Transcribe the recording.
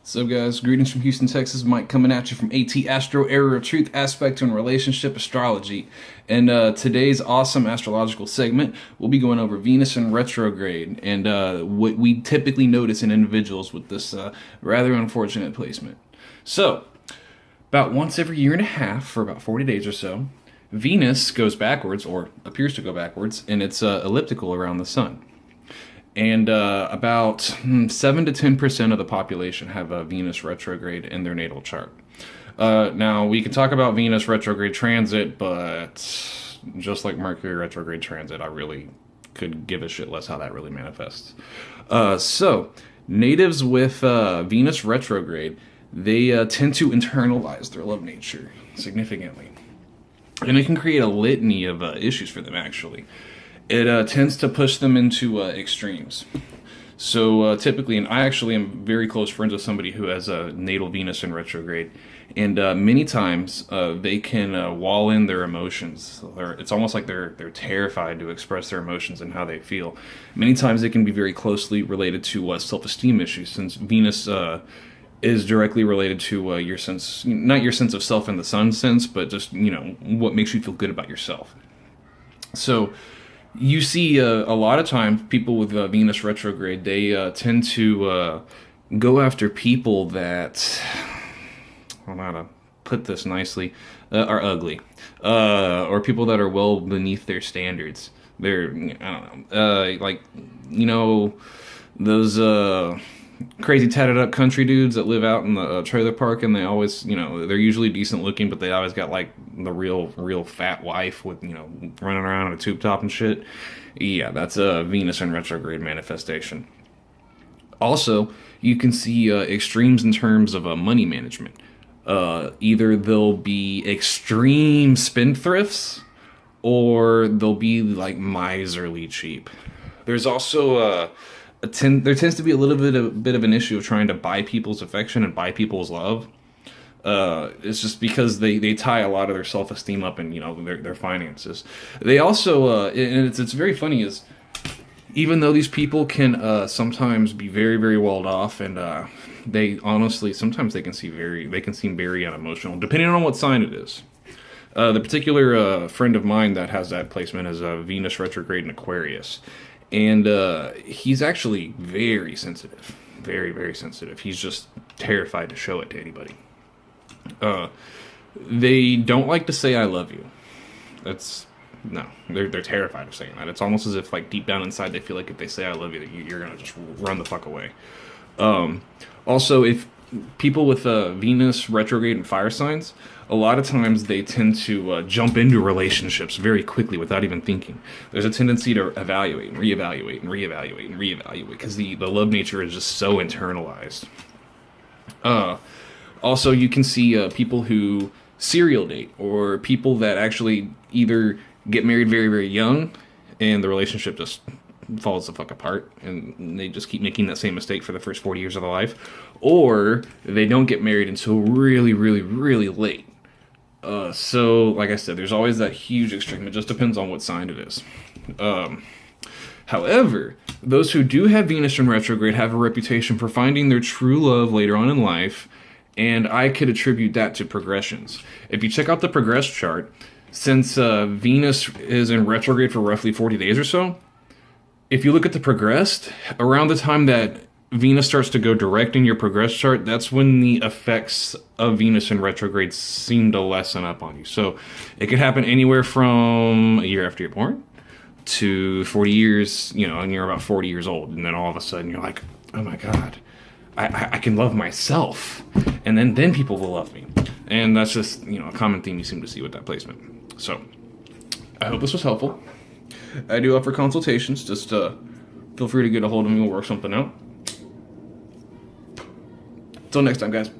So guys, greetings from Houston, Texas. Mike coming at you from Astro, Area of Truth, Aspect and Relationship Astrology. And today's awesome astrological segment, we'll be going over Venus in retrograde and what we typically notice in individuals with this rather unfortunate placement. So, about once every year and a half, for about 40 days or so, Venus goes backwards, or appears to go backwards, and it's elliptical around the sun. And about 7 to 10% of the population have a Venus retrograde in their natal chart. Now, we can talk about Venus retrograde transit, but just like Mercury retrograde transit, I really could give a shit less how that really manifests. So, natives with Venus retrograde, they tend to internalize their love nature significantly. And it can create a litany of issues for them, actually. It tends to push them into extremes. So typically, and I actually am very close friends with somebody who has a natal Venus in retrograde, and many times they can wall in their emotions. It's almost like they're terrified to express their emotions and how they feel. Many times it can be very closely related to self-esteem issues, since Venus is directly related to your sense, not your sense of self in the sun sense, but just, what makes you feel good about yourself. So you see a lot of times people with Venus retrograde, they tend to go after people that, I don't know how to put this nicely, are ugly, or people that are well beneath their standards. They're, I don't know, those crazy tatted up country dudes that live out in the trailer park, and they always, they're usually decent looking, but they always got like the real fat wife with, running around in a tube top and shit. Yeah, that's a Venus in retrograde manifestation. Also, you can see extremes in terms of money management. Either they'll be extreme spendthrifts, or they'll be like miserly cheap. There's also there tends to be a little bit of an issue of trying to buy people's affection and buy people's love. It's just because they tie a lot of their self-esteem up in their finances. They also and it's very funny, is even though these people can sometimes be very, very walled off, and they honestly sometimes they can seem very unemotional, depending on what sign it is. The particular friend of mine that has that placement is Venus retrograde in Aquarius. And he's actually very sensitive, very, very sensitive. He's just terrified to show it to anybody. They don't like to say "I love you." They're terrified of saying that. It's almost as if, like, deep down inside, they feel like if they say "I love you," that you're gonna just run the fuck away. Also, if people with Venus retrograde and fire signs, a lot of times they tend to jump into relationships very quickly without even thinking. There's a tendency to evaluate and reevaluate and reevaluate and reevaluate because the love nature is just so internalized. Also, you can see people who serial date, or people that actually either get married very, very young and the relationship just falls the fuck apart, and they just keep making that same mistake for the first 40 years of their life, or they don't get married until really, really, really late. So, like I said, there's always that huge extreme. It just depends on what sign it is. However, those who do have Venus in retrograde have a reputation for finding their true love later on in life, and I could attribute that to progressions. If you check out the progress chart, since Venus is in retrograde for roughly 40 days or so, if you look at the progressed, around the time that Venus starts to go direct in your progress chart, that's when the effects of Venus in retrograde seem to lessen up on you. So it could happen anywhere from a year after you're born to 40 years, and you're about 40 years old, and then all of a sudden you're like, oh my God, I can love myself, and then people will love me. And that's just, a common theme you seem to see with that placement. So I hope this was helpful. I do offer consultations. Just feel free to get a hold of me. We'll work something out. Until next time, guys.